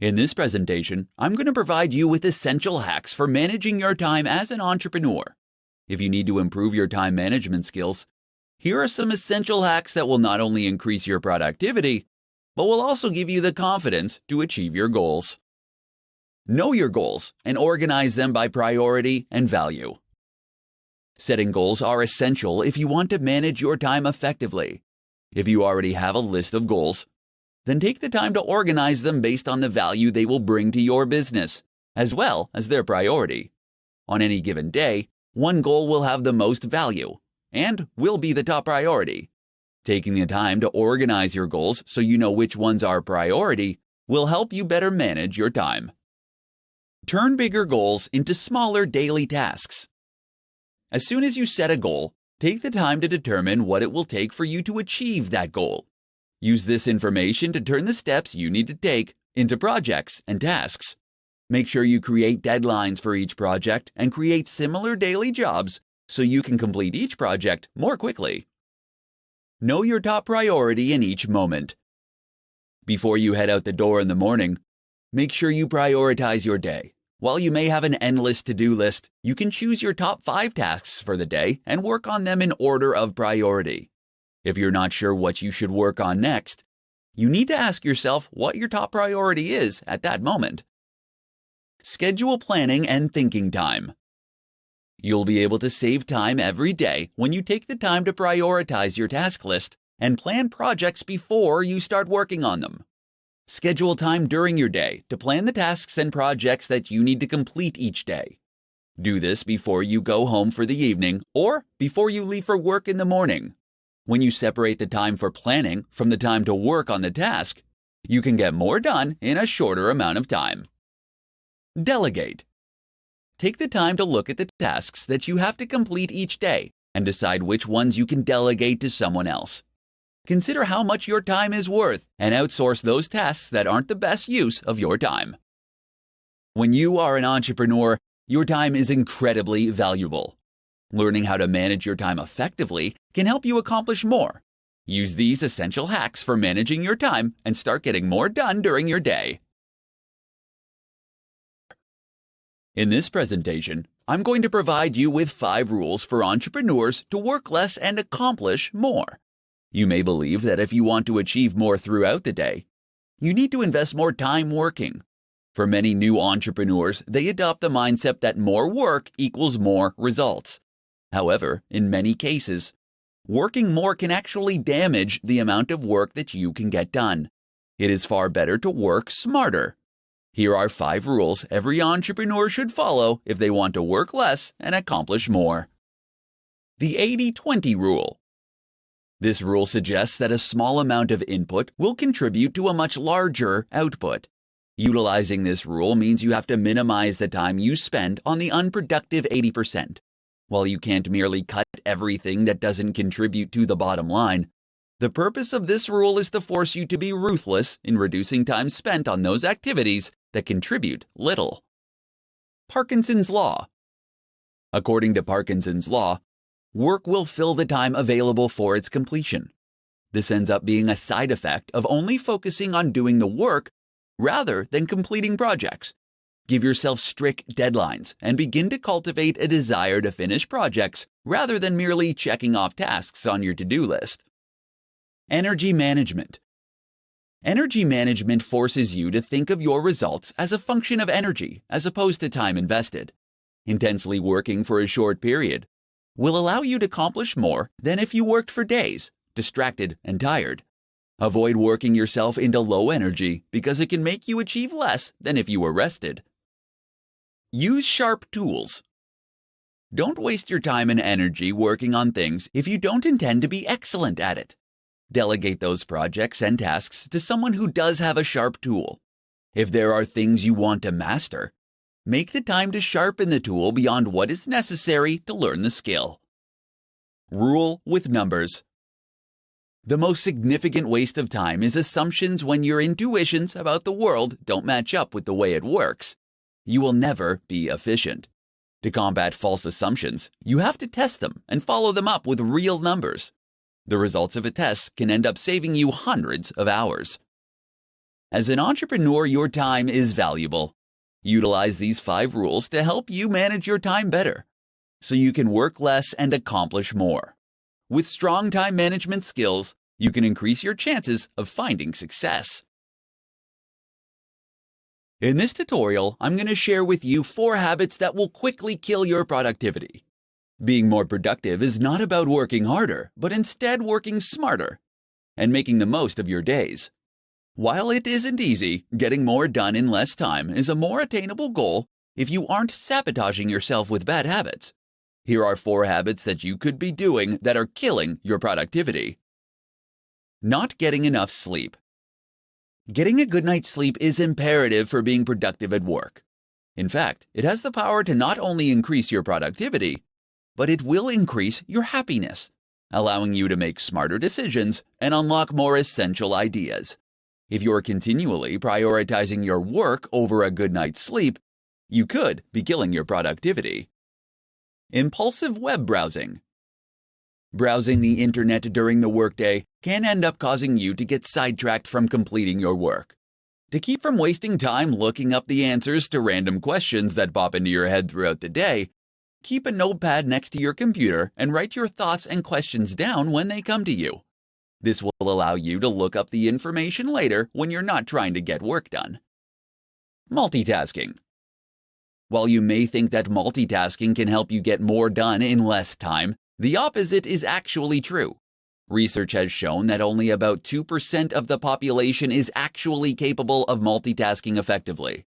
In this presentation, I'm going to provide you with essential hacks for managing your time as an entrepreneur. If you need to improve your time management skills, here are some essential hacks that will not only increase your productivity, but will also give you the confidence to achieve your goals. Know your goals and organize them by priority and value. Setting goals are essential if you want to manage your time effectively. If you already have a list of goals, then take the time to organize them based on the value they will bring to your business, as well as their priority. On any given day, one goal will have the most value and will be the top priority. Taking the time to organize your goals so you know which ones are priority will help you better manage your time. Turn bigger goals into smaller daily tasks. As soon as you set a goal, take the time to determine what it will take for you to achieve that goal. Use this information to turn the steps you need to take into projects and tasks. Make sure you create deadlines for each project and create similar daily jobs so you can complete each project more quickly. Know your top priority in each moment. Before you head out the door in the morning, make sure you prioritize your day. While you may have an endless to-do list, you can choose your top 5 tasks for the day and work on them in order of priority. If you're not sure what you should work on next, you need to ask yourself what your top priority is at that moment. Schedule planning and thinking time. You'll be able to save time every day when you take the time to prioritize your task list and plan projects before you start working on them. Schedule time during your day to plan the tasks and projects that you need to complete each day. Do this before you go home for the evening or before you leave for work in the morning. When you separate the time for planning from the time to work on the task, you can get more done in a shorter amount of time. Delegate. Take the time to look at the tasks that you have to complete each day and decide which ones you can delegate to someone else. Consider how much your time is worth and outsource those tasks that aren't the best use of your time. When you are an entrepreneur, your time is incredibly valuable. Learning how to manage your time effectively can help you accomplish more. Use these essential hacks for managing your time and start getting more done during your day. In this presentation, I'm going to provide you with 5 rules for entrepreneurs to work less and accomplish more. You may believe that if you want to achieve more throughout the day, you need to invest more time working. For many new entrepreneurs, they adopt the mindset that more work equals more results. However, in many cases, working more can actually damage the amount of work that you can get done. It is far better to work smarter. Here are 5 rules every entrepreneur should follow if they want to work less and accomplish more. The 80-20 rule. This rule suggests that a small amount of input will contribute to a much larger output. Utilizing this rule means you have to minimize the time you spend on the unproductive 80%. While you can't merely cut everything that doesn't contribute to the bottom line, the purpose of this rule is to force you to be ruthless in reducing time spent on those activities that contribute little. Parkinson's Law. According to Parkinson's Law, work will fill the time available for its completion. This ends up being a side effect of only focusing on doing the work rather than completing projects. Give yourself strict deadlines and begin to cultivate a desire to finish projects rather than merely checking off tasks on your to-do list. Energy management. Energy management forces you to think of your results as a function of energy as opposed to time invested. Intensely working for a short period will allow you to accomplish more than if you worked for days, distracted and tired. Avoid working yourself into low energy because it can make you achieve less than if you were rested. Use sharp tools. Don't waste your time and energy working on things if you don't intend to be excellent at it. Delegate those projects and tasks to someone who does have a sharp tool. If there are things you want to master, make the time to sharpen the tool beyond what is necessary to learn the skill. Rule with numbers. The most significant waste of time is assumptions when your intuitions about the world don't match up with the way it works. You will never be efficient. To combat false assumptions, you have to test them and follow them up with real numbers. The results of a test can end up saving you hundreds of hours. As an entrepreneur, your time is valuable. Utilize these 5 rules to help you manage your time better, so you can work less and accomplish more. With strong time management skills, you can increase your chances of finding success. In this tutorial, I'm going to share with you 4 habits that will quickly kill your productivity. Being more productive is not about working harder, but instead working smarter and making the most of your days. While it isn't easy, getting more done in less time is a more attainable goal if you aren't sabotaging yourself with bad habits. Here are 4 habits that you could be doing that are killing your productivity. Not getting enough sleep. Getting a good night's sleep is imperative for being productive at work. In fact, it has the power to not only increase your productivity, but it will increase your happiness, allowing you to make smarter decisions and unlock more essential ideas. If you're continually prioritizing your work over a good night's sleep, you could be killing your productivity. Impulsive web browsing. Browsing the internet during the workday can end up causing you to get sidetracked from completing your work. To keep from wasting time looking up the answers to random questions that pop into your head throughout the day, keep a notepad next to your computer and write your thoughts and questions down when they come to you. This will allow you to look up the information later when you're not trying to get work done. Multitasking. While you may think that multitasking can help you get more done in less time, the opposite is actually true. Research has shown that only about 2% of the population is actually capable of multitasking effectively.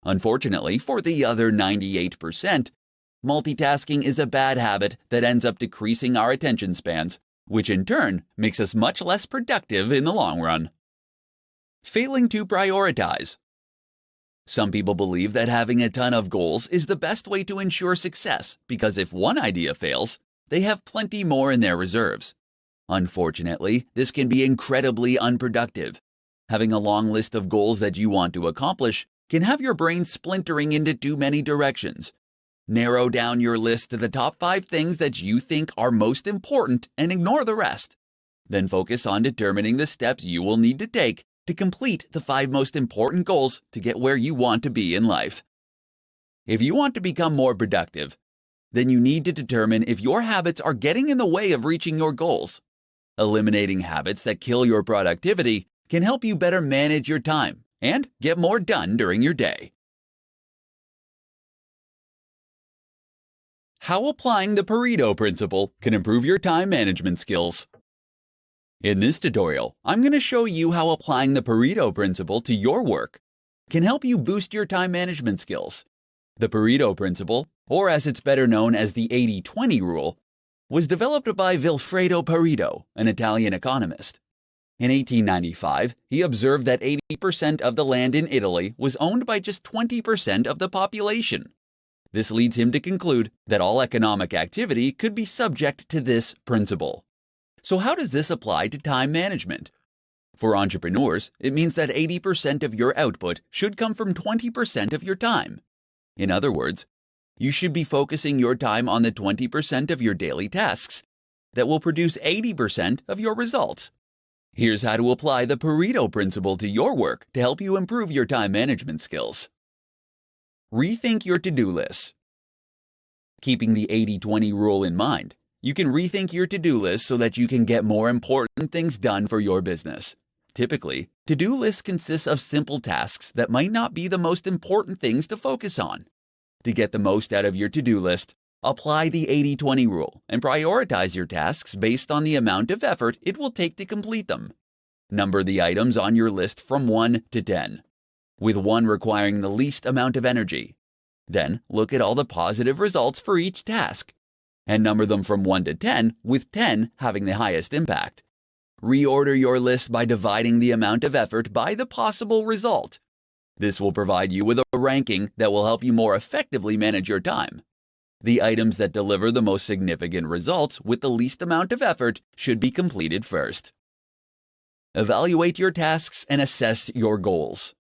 Unfortunately, for the other 98%, multitasking is a bad habit that ends up decreasing our attention spans, which in turn makes us much less productive in the long run. Failing to prioritize. Some people believe that having a ton of goals is the best way to ensure success because if one idea fails, they have plenty more in their reserves. Unfortunately, this can be incredibly unproductive. Having a long list of goals that you want to accomplish can have your brain splintering into too many directions. Narrow down your list to the top 5 things that you think are most important and ignore the rest. Then focus on determining the steps you will need to take to complete the 5 most important goals to get where you want to be in life. If you want to become more productive, then you need to determine if your habits are getting in the way of reaching your goals. Eliminating habits that kill your productivity can help you better manage your time and get more done during your day. How applying the Pareto principle can improve your time management skills. In this tutorial, I'm going to show you how applying the Pareto principle to your work can help you boost your time management skills. The Pareto principle, or as it's better known as the 80-20 rule, was developed by Vilfredo Pareto, an Italian economist. In 1895, he observed that 80% of the land in Italy was owned by just 20% of the population. This leads him to conclude that all economic activity could be subject to this principle. So how does this apply to time management? For entrepreneurs, it means that 80% of your output should come from 20% of your time. In other words, you should be focusing your time on the 20% of your daily tasks that will produce 80% of your results. Here's how to apply the Pareto principle to your work to help you improve your time management skills. Rethink your to-do list. Keeping the 80-20 rule in mind, you can rethink your to-do list so that you can get more important things done for your business. Typically, to-do lists consist of simple tasks that might not be the most important things to focus on. To get the most out of your to-do list, apply the 80-20 rule and prioritize your tasks based on the amount of effort it will take to complete them. Number the items on your list from 1 to 10, with 1 requiring the least amount of energy. Then look at all the positive results for each task, and number them from 1 to 10, with 10 having the highest impact. Reorder your list by dividing the amount of effort by the possible result. This will provide you with a ranking that will help you more effectively manage your time. The items that deliver the most significant results with the least amount of effort should be completed first. Evaluate your tasks and assess your goals.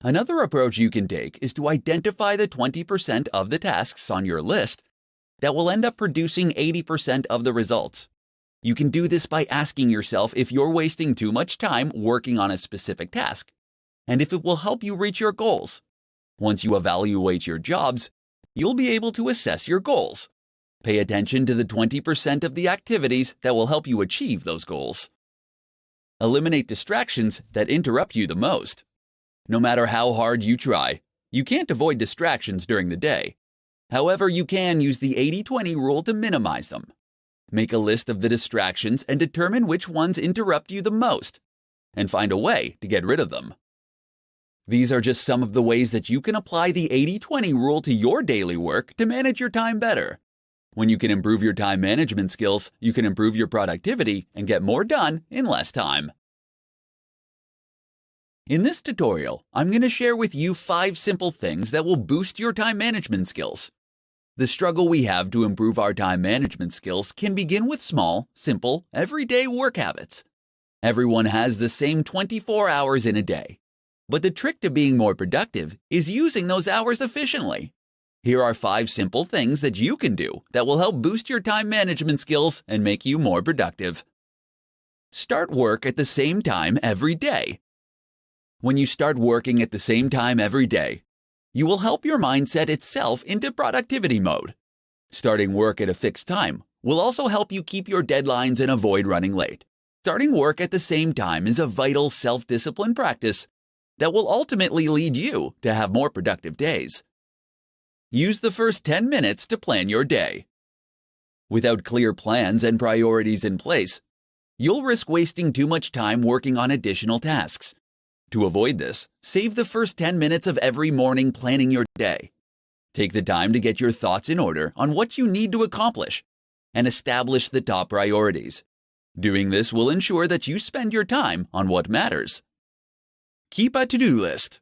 Another approach you can take is to identify the 20% of the tasks on your list that will end up producing 80% of the results. You can do this by asking yourself if you're wasting too much time working on a specific task and if it will help you reach your goals. Once you evaluate your jobs, you'll be able to assess your goals. Pay attention to the 20% of the activities that will help you achieve those goals. Eliminate distractions that interrupt you the most. No matter how hard you try, you can't avoid distractions during the day. However, you can use the 80-20 rule to minimize them. Make a list of the distractions and determine which ones interrupt you the most, and find a way to get rid of them. These are just some of the ways that you can apply the 80-20 rule to your daily work to manage your time better. When you can improve your time management skills, you can improve your productivity and get more done in less time. In this tutorial, I'm going to share with you 5 simple things that will boost your time management skills. The struggle we have to improve our time management skills can begin with small, simple, everyday work habits. Everyone has the same 24 hours in a day. But the trick to being more productive is using those hours efficiently. Here are 5 simple things that you can do that will help boost your time management skills and make you more productive. Start work at the same time every day. When you start working at the same time every day, you will help your mind set itself into productivity mode. Starting work at a fixed time will also help you keep your deadlines and avoid running late. Starting work at the same time is a vital self-discipline practice that will ultimately lead you to have more productive days. Use the first 10 minutes to plan your day. Without clear plans and priorities in place, you'll risk wasting too much time working on additional tasks. To avoid this, save the first 10 minutes of every morning planning your day. Take the time to get your thoughts in order on what you need to accomplish and establish the top priorities. Doing this will ensure that you spend your time on what matters. Keep a to-do list.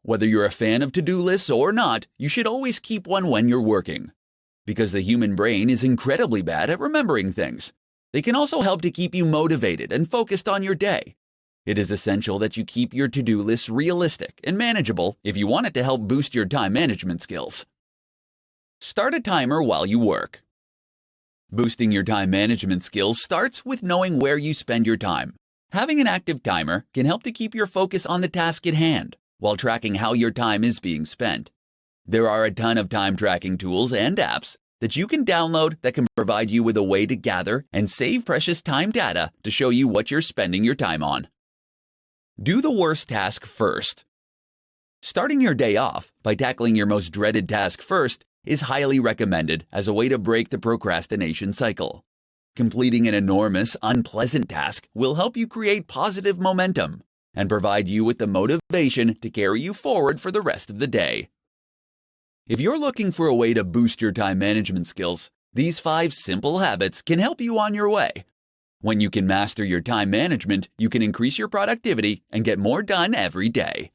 Whether you're a fan of to-do lists or not, you should always keep one when you're working. Because the human brain is incredibly bad at remembering things, they can also help to keep you motivated and focused on your day. It is essential that you keep your to-do lists realistic and manageable if you want it to help boost your time management skills. Start a timer while you work. Boosting your time management skills starts with knowing where you spend your time. Having an active timer can help to keep your focus on the task at hand while tracking how your time is being spent. There are a ton of time tracking tools and apps that you can download that can provide you with a way to gather and save precious time data to show you what you're spending your time on. Do the worst task first. Starting your day off by tackling your most dreaded task first is highly recommended as a way to break the procrastination cycle. Completing an enormous, unpleasant task will help you create positive momentum and provide you with the motivation to carry you forward for the rest of the day. If you're looking for a way to boost your time management skills, these 5 simple habits can help you on your way. When you can master your time management, you can increase your productivity and get more done every day.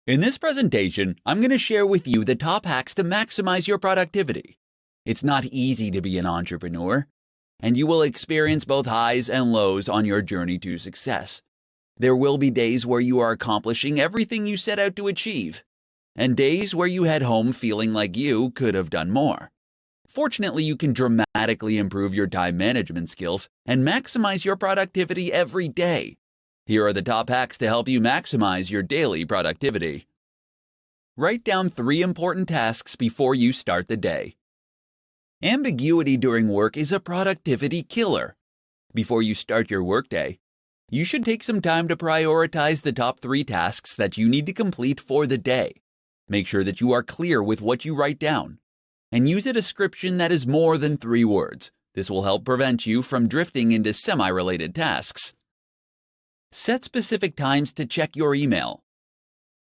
In this presentation, I'm going to share with you the top hacks to maximize your productivity. It's not easy to be an entrepreneur, and you will experience both highs and lows on your journey to success. There will be days where you are accomplishing everything you set out to achieve, and days where you head home feeling like you could have done more. Fortunately, you can dramatically improve your time management skills and maximize your productivity every day. Here are the top hacks to help you maximize your daily productivity. Write down 3 important tasks before you start the day. Ambiguity during work is a productivity killer. Before you start your workday, you should take some time to prioritize the top 3 tasks that you need to complete for the day. Make sure that you are clear with what you write down, and use a description that is more than 3 words. This will help prevent you from drifting into semi-related tasks. Set specific times to check your email.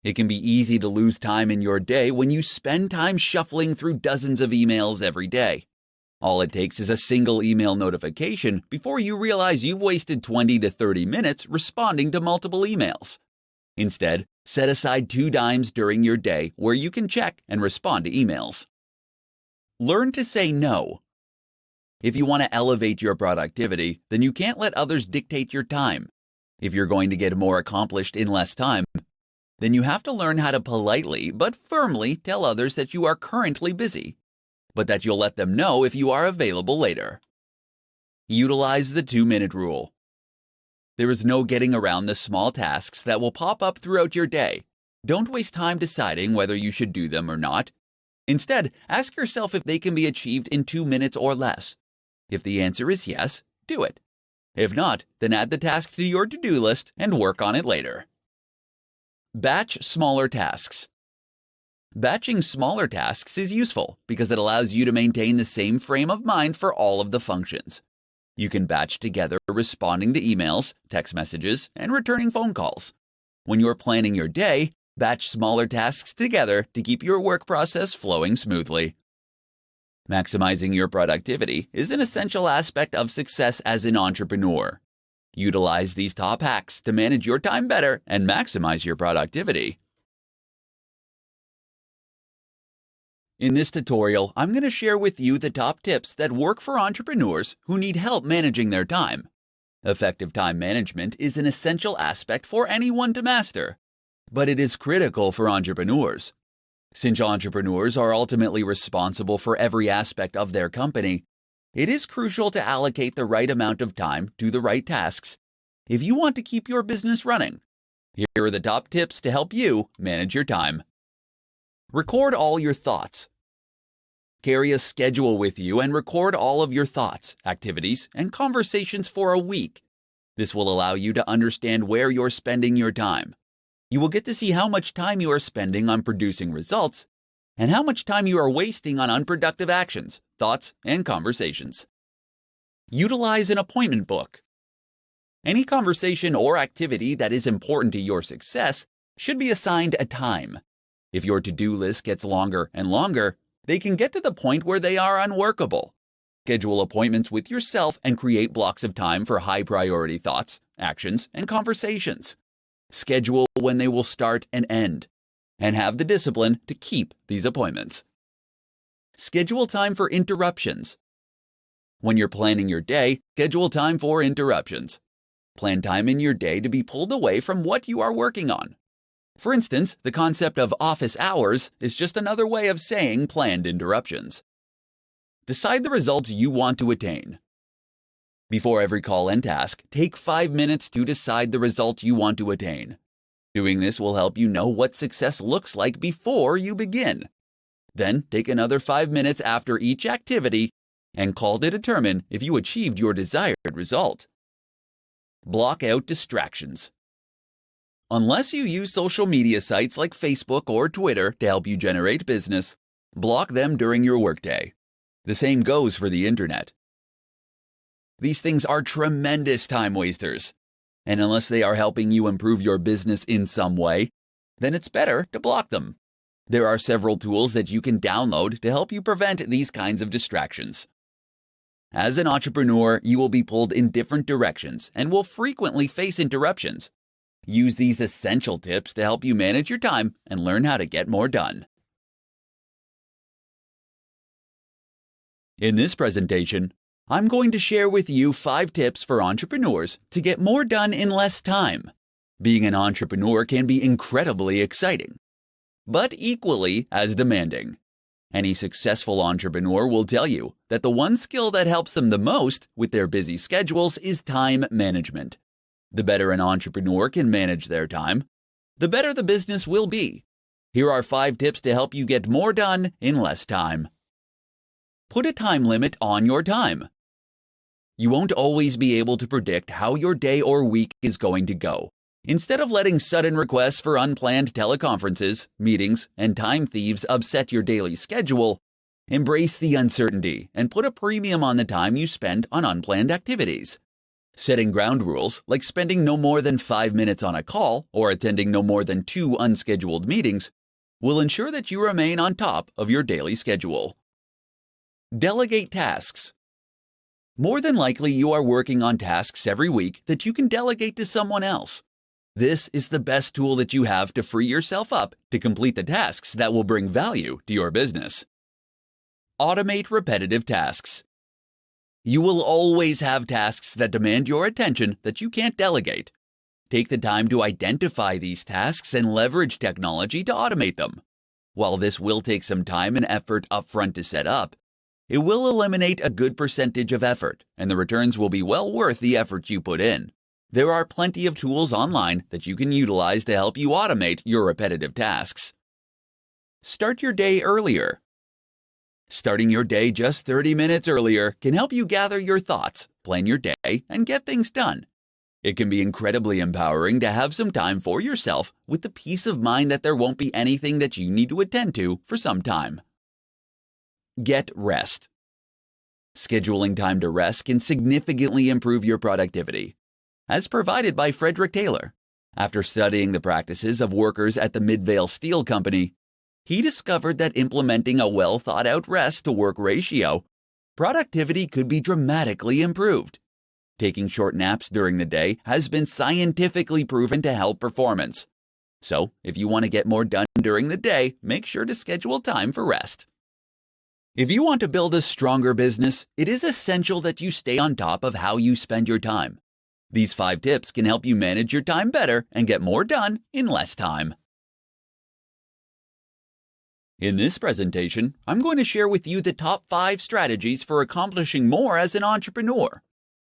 It can be easy to lose time in your day when you spend time shuffling through dozens of emails every day. All it takes is a single email notification before you realize you've wasted 20 to 30 minutes responding to multiple emails. Instead, set aside 2 times during your day where you can check and respond to emails. Learn to say no. If you want to elevate your productivity, then you can't let others dictate your time. If you're going to get more accomplished in less time, then you have to learn how to politely but firmly tell others that you are currently busy, but that you'll let them know if you are available later. Utilize the 2-minute rule. There is no getting around the small tasks that will pop up throughout your day. Don't waste time deciding whether you should do them or not. Instead, ask yourself if they can be achieved in 2 minutes or less. If the answer is yes, do it. If not, then add the task to your to-do list and work on it later. Batch smaller tasks. Batching smaller tasks is useful because it allows you to maintain the same frame of mind for all of the functions. You can batch together responding to emails, text messages, and returning phone calls. When you're planning your day, batch smaller tasks together to keep your work process flowing smoothly. Maximizing your productivity is an essential aspect of success as an entrepreneur. Utilize these top hacks to manage your time better and maximize your productivity. In this tutorial, I'm going to share with you the top tips that work for entrepreneurs who need help managing their time. Effective time management is an essential aspect for anyone to master, but it is critical for entrepreneurs. Since entrepreneurs are ultimately responsible for every aspect of their company, it is crucial to allocate the right amount of time to the right tasks if you want to keep your business running. Here are the top tips to help you manage your time. Record all your thoughts. Carry a schedule with you and record all of your thoughts, activities, and conversations for a week. This will allow you to understand where you're spending your time. You will get to see how much time you are spending on producing results and how much time you are wasting on unproductive actions, thoughts, and conversations. Utilize an appointment book. Any conversation or activity that is important to your success should be assigned a time. If your to-do list gets longer and longer, they can get to the point where they are unworkable. Schedule appointments with yourself and create blocks of time for high-priority thoughts, actions, and conversations. Schedule when they will start and end, and have the discipline to keep these appointments. Schedule time for interruptions. When you're planning your day, schedule time for interruptions. Plan time in your day to be pulled away from what you are working on. For instance, the concept of office hours is just another way of saying planned interruptions. Decide the results you want to attain. Before every call and task, take 5 minutes to decide the result you want to attain. Doing this will help you know what success looks like before you begin. Then take another 5 minutes after each activity and call to determine if you achieved your desired result. Block out distractions. Unless you use social media sites like Facebook or Twitter to help you generate business, block them during your workday. The same goes for the internet. These things are tremendous time wasters, and unless they are helping you improve your business in some way, then it's better to block them. There are several tools that you can download to help you prevent these kinds of distractions. As an entrepreneur, you will be pulled in different directions and will frequently face interruptions. Use these essential tips to help you manage your time and learn how to get more done. In this presentation, I'm going to share with you 5 tips for entrepreneurs to get more done in less time. Being an entrepreneur can be incredibly exciting, but equally as demanding. Any successful entrepreneur will tell you that the one skill that helps them the most with their busy schedules is time management. The better an entrepreneur can manage their time, the better the business will be. Here are 5 tips to help you get more done in less time. Put a time limit on your time. You won't always be able to predict how your day or week is going to go. Instead of letting sudden requests for unplanned teleconferences, meetings, and time thieves upset your daily schedule, embrace the uncertainty and put a premium on the time you spend on unplanned activities. Setting ground rules, like spending no more than 5 minutes on a call or attending no more than 2 unscheduled meetings, will ensure that you remain on top of your daily schedule. Delegate tasks. More than likely, you are working on tasks every week that you can delegate to someone else. This is the best tool that you have to free yourself up to complete the tasks that will bring value to your business. Automate repetitive tasks. You will always have tasks that demand your attention that you can't delegate. Take the time to identify these tasks and leverage technology to automate them. While this will take some time and effort upfront to set up, it will eliminate a good percentage of effort, and the returns will be well worth the effort you put in. There are plenty of tools online that you can utilize to help you automate your repetitive tasks. Start your day earlier. Starting your day just 30 minutes earlier can help you gather your thoughts, plan your day, and get things done. It can be incredibly empowering to have some time for yourself with the peace of mind that there won't be anything that you need to attend to for some time. Get rest. Scheduling time to rest can significantly improve your productivity. As provided by Frederick Taylor, after studying the practices of workers at the Midvale Steel Company, he discovered that implementing a well-thought-out rest-to-work ratio, productivity could be dramatically improved. Taking short naps during the day has been scientifically proven to help performance. So, if you want to get more done during the day, make sure to schedule time for rest. If you want to build a stronger business, it is essential that you stay on top of how you spend your time. These 5 tips can help you manage your time better and get more done in less time. In this presentation, I'm going to share with you the top 5 strategies for accomplishing more as an entrepreneur.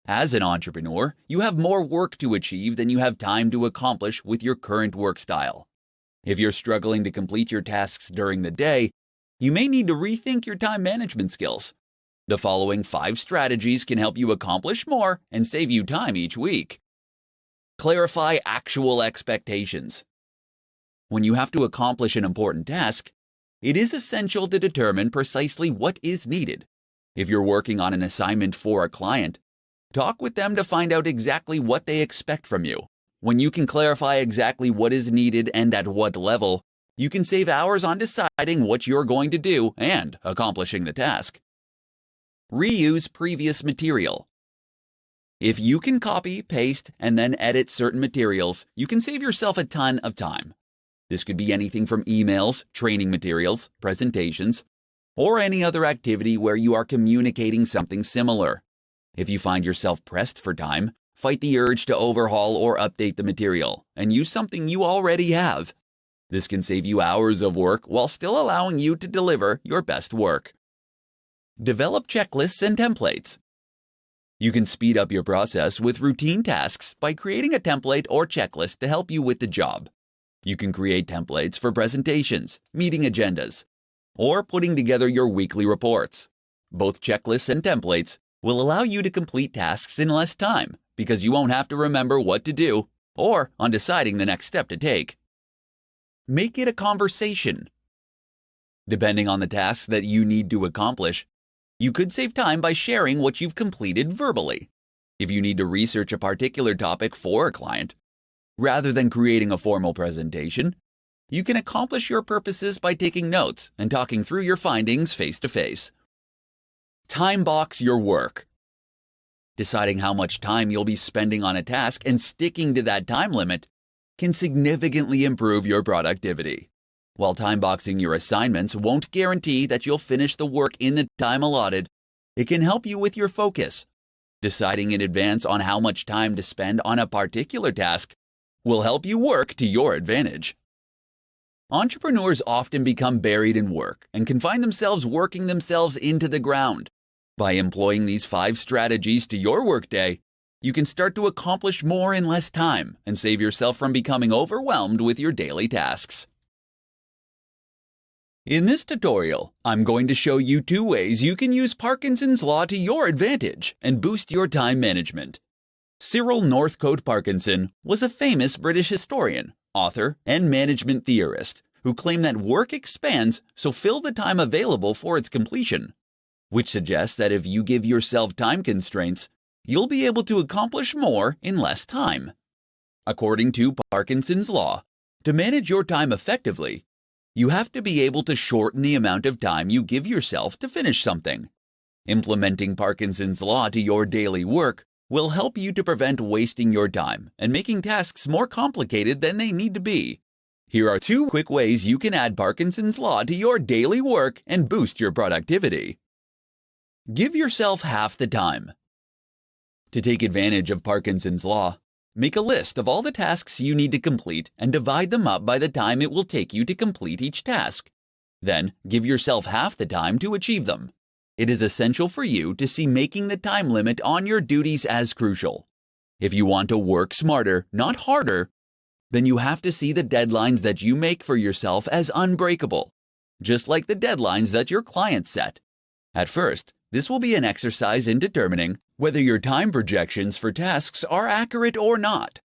As an entrepreneur, you have more work to achieve than you have time to accomplish with your current work style. If you're struggling to complete your tasks during the day, you may need to rethink your time management skills. The following 5 strategies can help you accomplish more and save you time each week. Clarify actual expectations. When you have to accomplish an important task, it is essential to determine precisely what is needed. If you're working on an assignment for a client, talk with them to find out exactly what they expect from you. When you can clarify exactly what is needed and at what level, you can save hours on deciding what you're going to do and accomplishing the task. Reuse previous material. If you can copy, paste, and then edit certain materials, you can save yourself a ton of time. This could be anything from emails, training materials, presentations, or any other activity where you are communicating something similar. If you find yourself pressed for time, fight the urge to overhaul or update the material and use something you already have. This can save you hours of work while still allowing you to deliver your best work. Develop checklists and templates. You can speed up your process with routine tasks by creating a template or checklist to help you with the job. You can create templates for presentations, meeting agendas, or putting together your weekly reports. Both checklists and templates will allow you to complete tasks in less time because you won't have to remember what to do or on deciding the next step to take. Make it a conversation. Depending on the tasks that you need to accomplish, you could save time by sharing what you've completed verbally. If you need to research a particular topic for a client, rather than creating a formal presentation, you can accomplish your purposes by taking notes and talking through your findings face to face. Time box your work. Deciding how much time you'll be spending on a task and sticking to that time limit can significantly improve your productivity. While time boxing your assignments won't guarantee that you'll finish the work in the time allotted, it can help you with your focus. Deciding in advance on how much time to spend on a particular task will help you work to your advantage. Entrepreneurs often become buried in work and can find themselves working themselves into the ground. By employing these 5 strategies to your workday, you can start to accomplish more in less time and save yourself from becoming overwhelmed with your daily tasks. In this tutorial, I'm going to show you 2 ways you can use Parkinson's Law to your advantage and boost your time management. Cyril Northcote Parkinson was a famous British historian, author, and management theorist who claimed that work expands, so fill the time available for its completion, which suggests that if you give yourself time constraints, you'll be able to accomplish more in less time. According to Parkinson's Law, to manage your time effectively, you have to be able to shorten the amount of time you give yourself to finish something. Implementing Parkinson's Law to your daily work will help you to prevent wasting your time and making tasks more complicated than they need to be. Here are 2 quick ways you can add Parkinson's Law to your daily work and boost your productivity. Give yourself half the time. To take advantage of Parkinson's Law, make a list of all the tasks you need to complete and divide them up by the time it will take you to complete each task. Then, give yourself half the time to achieve them. It is essential for you to see making the time limit on your duties as crucial. If you want to work smarter, not harder, then you have to see the deadlines that you make for yourself as unbreakable, just like the deadlines that your clients set. At first, this will be an exercise in determining whether your time projections for tasks are accurate or not.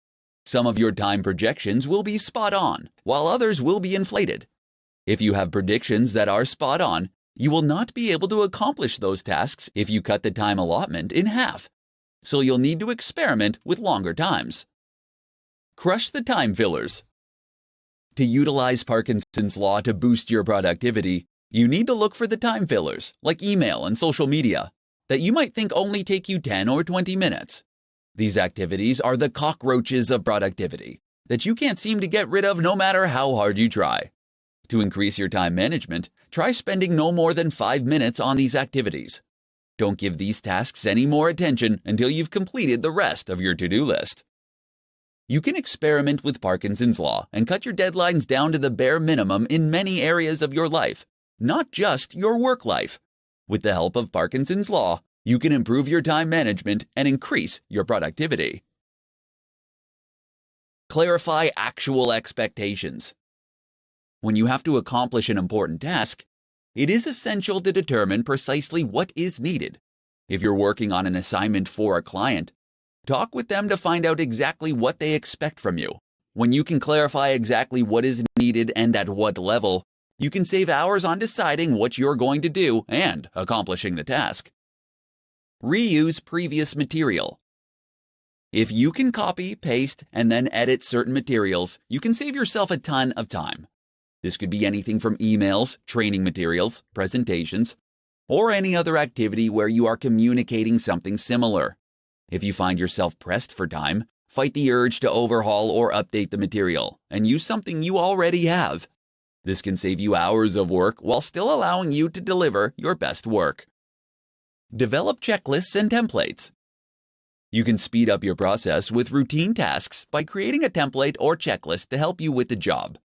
Some of your time projections will be spot on, while others will be inflated. If you have predictions that are spot on, you will not be able to accomplish those tasks if you cut the time allotment in half. So you'll need to experiment with longer times. Crush the time fillers. To utilize Parkinson's law to boost your productivity, you need to look for the time fillers, like email and social media, that you might think only take you 10 or 20 minutes. These activities are the cockroaches of productivity that you can't seem to get rid of no matter how hard you try. To increase your time management, try spending no more than 5 minutes on these activities. Don't give these tasks any more attention until you've completed the rest of your to-do list. You can experiment with Parkinson's law and cut your deadlines down to the bare minimum in many areas of your life, not just your work life. With the help of Parkinson's law, you can improve your time management and increase your productivity. Clarify actual expectations. When you have to accomplish an important task, it is essential to determine precisely what is needed. If you're working on an assignment for a client, talk with them to find out exactly what they expect from you. When you can clarify exactly what is needed and at what level, you can save hours on deciding what you're going to do and accomplishing the task. Reuse previous material. If you can copy, paste, and then edit certain materials, you can save yourself a ton of time. This could be anything from emails, training materials, presentations, or any other activity where you are communicating something similar. If you find yourself pressed for time, fight the urge to overhaul or update the material and use something you already have. This can save you hours of work while still allowing you to deliver your best work. Develop checklists and templates. You can speed up your process with routine tasks by creating a template or checklist to help you with the job.